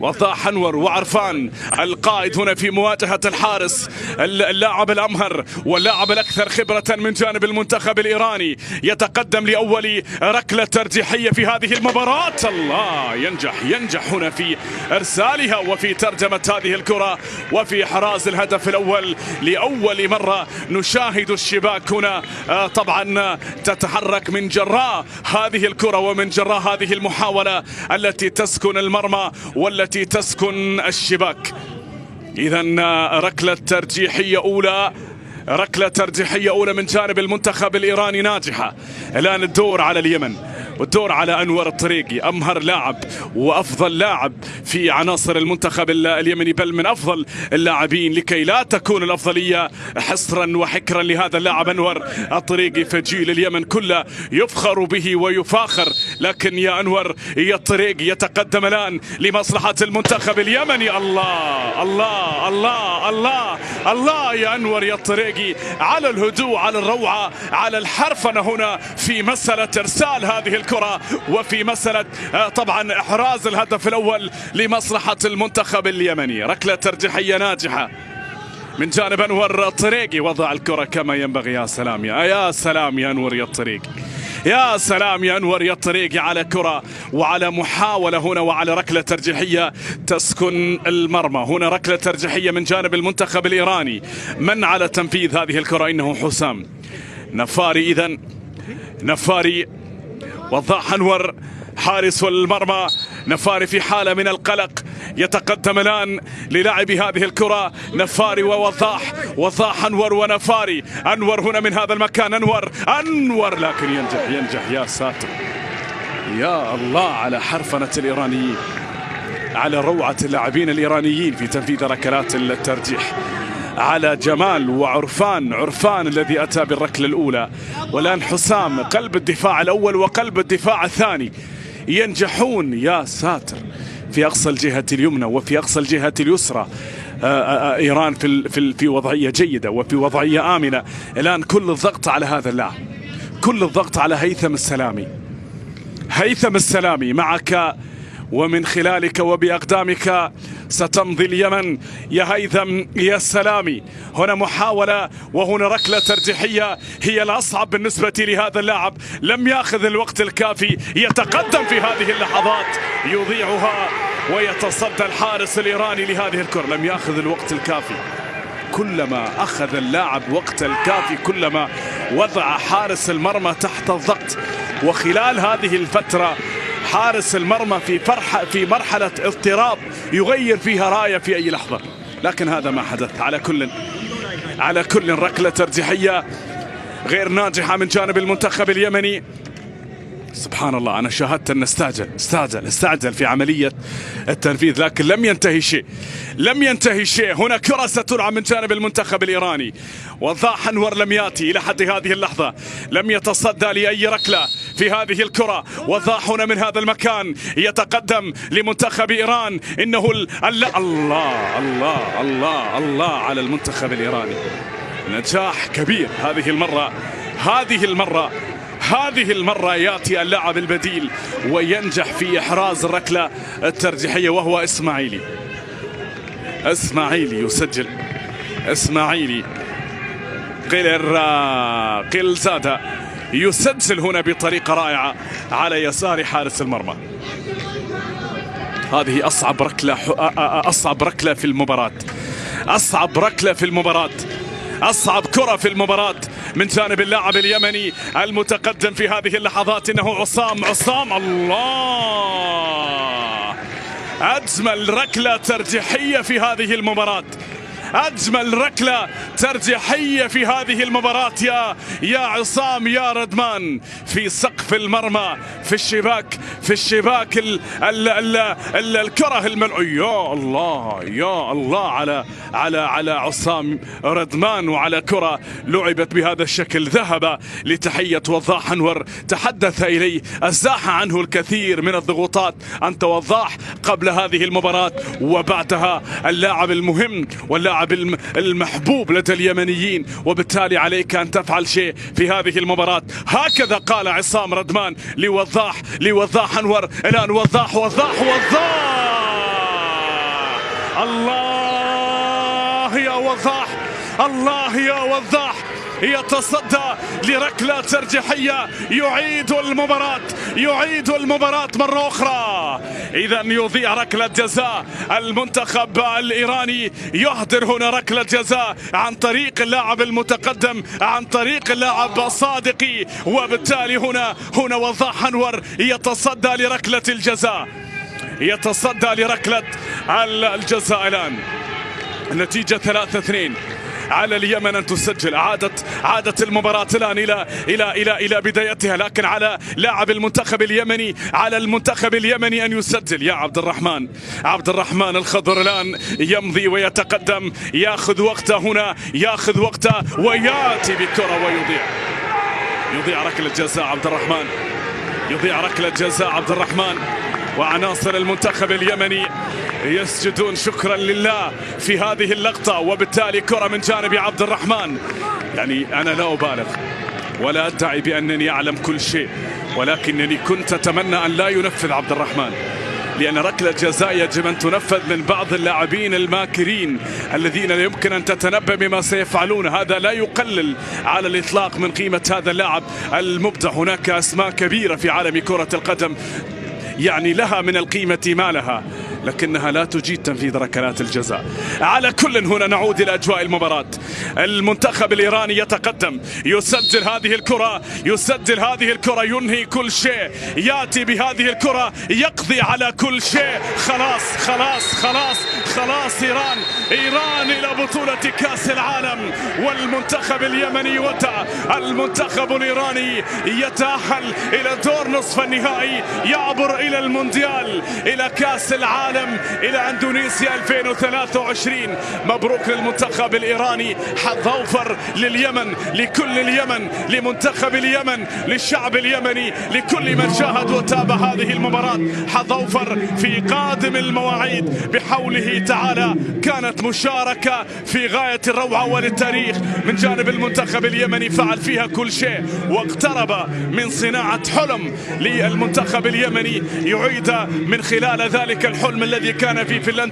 وضاح أنور وعرفان القائد هنا في مواجهة الحارس اللاعب الأمهر واللاعب الأكثر خبرة من جانب المنتخب الإيراني، يتقدم لأول ركلة ترجيحية في هذه المباراة. الله، ينجح هنا في إرسالها وفي ترجمة هذه الكرة وفي إحراز الهدف الأول. لأول مرة نشاهد الشباك هنا طبعا تتحرك من جراء هذه الكرة ومن جراء هذه المحاولة التي تسكن المرمى والتي تسكن الشباك. إذن ركلة ترجيحية أولى من جانب المنتخب الإيراني ناجحة. الآن الدور على اليمن والدور على أنور الطريقي، أمهر لاعب وأفضل لاعب في عناصر المنتخب اليمني، بل من أفضل اللاعبين، لكي لا تكون الأفضلية حصرا وحكرا لهذا اللاعب أنور الطريقي. فجيل اليمن كله يفخر به ويفاخر، لكن يا أنور يا الطريقي يتقدم الآن لمصلحة المنتخب اليمني. الله الله الله الله الله يا أنور يا الطريقي، على الهدوء، على الروعة، على الحرفنة هنا في مسألة إرسال هذه الكرة وفي مسألة طبعا إحراز الهدف الأول لمصلحة المنتخب اليمني. ركلة ترجيحية ناجحة من جانب أنور الطريقي، وضع الكرة كما ينبغي. يا سلام يا سلام يا أنور يا الطريقي، يا سلام يا أنور يا الطريقي على كرة وعلى محاولة هنا وعلى ركلة ترجيحية تسكن المرمى. هنا ركلة ترجيحية من جانب المنتخب الإيراني. من على تنفيذ هذه الكرة؟ إنه حسام نفاري. إذن نفاري، وضاح أنور حارس المرمى. نفاري في حالة من القلق، يتقدم الآن للاعب هذه الكرة نفاري ووضاح أنور ونفاري. أنور هنا من هذا المكان، أنور لكن ينجح. يا ساتر، يا الله على حرفنة الإيرانيين، على روعة اللاعبين الإيرانيين في تنفيذ ركلات الترجيح، على جمال وعرفان الذي أتى بالركلة الأولى. والآن حسام قلب الدفاع الأول وقلب الدفاع الثاني ينجحون. يا ساتر، في أقصى الجهة اليمنى وفي أقصى الجهة اليسرى إيران في وضعية جيدة وفي وضعية آمنة. الآن كل الضغط على هذا اللاعب، كل الضغط على هيثم السلامي معك، ومن خلالك وبأقدامك ستمضي اليمن. يا هيثم يا السلامي، هنا محاولة وهنا ركلة ترجيحية هي الأصعب بالنسبة لهذا اللاعب. لم يأخذ الوقت الكافي، يتقدم في هذه اللحظات، يضيعها ويتصدى الحارس الإيراني لهذه الكرة. لم يأخذ الوقت الكافي. كلما أخذ اللاعب وقت الكافي كلما وضع حارس المرمى تحت الضغط. وخلال هذه الفترة حارس المرمى في مرحلة اضطراب يغير فيها راية في أي لحظة، لكن هذا ما حدث. على كل ركلة ترجيحية غير ناجحة من جانب المنتخب اليمني. سبحان الله، أنا شاهدت أن استعجل في عملية التنفيذ، لكن لم ينتهي شيء. هنا كرة ستلعب من جانب المنتخب الإيراني. وضاح أنور لم يأتي إلى حد هذه اللحظة، لم يتصدى لأي ركلة في هذه الكرة. وضاح هنا من هذا المكان يتقدم لمنتخب إيران. إنه الله الله الله الله على المنتخب الإيراني. نجاح كبير هذه المرة يأتي اللاعب البديل وينجح في إحراز الركلة الترجيحية، وهو إسماعيلي يسجل. إسماعيلي قيلزادة يسجل هنا بطريقة رائعة على يسار حارس المرمى. هذه أصعب ركلة في المباراة، أصعب كرة في المباراة من جانب اللاعب اليمني المتقدم في هذه اللحظات. إنه عصام. الله، أجمل ركلة ترجيحية في هذه المباراة، أجمل ركلة ترجيحية في هذه المباراة. يا عصام يا ردمان، في سقف المرمى، في الشباك الكرة الملعوبة. يا الله على عصام ردمان، وعلى كرة لعبت بهذا الشكل. ذهب لتحية وضاح أنور، تحدث إليه، أزاح عنه الكثير من الضغوطات. أنت وضاح قبل هذه المباراة وبعدها اللاعب المهم واللاعب المحبوب لدى اليمنيين، وبالتالي عليك أن تفعل شيء في هذه المباراة. هكذا قال عصام ردمان لوضاح أنور. الآن وضاح الله يا وضاح، الله يا وضاح، يتصدى لركلة ترجيحية، يعيد المباراة مرة أخرى. إذا يضيع ركلة جزاء المنتخب الإيراني، يهدر هنا ركلة جزاء عن طريق اللاعب المتقدم، عن طريق اللاعب صادقي، وبالتالي هنا وضاح أنور يتصدى لركلة الجزاء، يتصدى لركلة الجزاء. الآن النتيجة 3-2 على اليمن أن تسجل. عادت المباراة الآن إلى بدايتها، لكن على لاعب المنتخب اليمني، على المنتخب اليمني أن يسجل. يا عبد الرحمن الخضر الآن يمضي ويتقدم، ياخذ وقته هنا، ياخذ وقته وياتي بكرة يضيع ركلة جزاء عبد الرحمن، يضيع ركلة جزاء عبد الرحمن. وعناصر المنتخب اليمني يسجدون شكرا لله في هذه اللقطة، وبالتالي كرة من جانب عبد الرحمن. يعني أنا لا أبالغ ولا أدعي بأنني أعلم كل شيء، ولكنني كنت أتمنى أن لا ينفذ عبد الرحمن، لأن ركلة جزاء يجب أن تنفذ من بعض اللاعبين الماكرين الذين لا يمكن أن تتنبأ بما سيفعلون. هذا لا يقلل على الإطلاق من قيمة هذا اللاعب المبدع. هناك أسماء كبيرة في عالم كرة القدم يعني لها من القيمة ما لها، لكنها لا تجيد تنفيذ ركلات الجزاء. على كل، هنا نعود إلى أجواء المباراة. المنتخب الإيراني يتقدم، يسجل هذه الكرة، ينهي كل شيء، يأتي بهذه الكرة، يقضي على كل شيء. خلاص إيران إلى بطولة كأس العالم، والمنتخب اليمني المنتخب الإيراني يتأهل إلى دور نصف النهائي، يعبر إلى المونديال، إلى كأس العالم، إلى أندونيسيا 2023. مبروك للمنتخب الإيراني، حظ أوفر لليمن، لكل اليمن، لمنتخب اليمن، للشعب اليمني، لكل من شاهد وتابع هذه المباراة. حظ أوفر في قادم المواعيد بحوله تعالى. كانت مشاركة في غاية الروعة وللتاريخ من جانب المنتخب اليمني، فعل فيها كل شيء واقترب من صناعة حلم للمنتخب اليمني، يعيد من خلال ذلك الحلم الذي كان في فنلندا.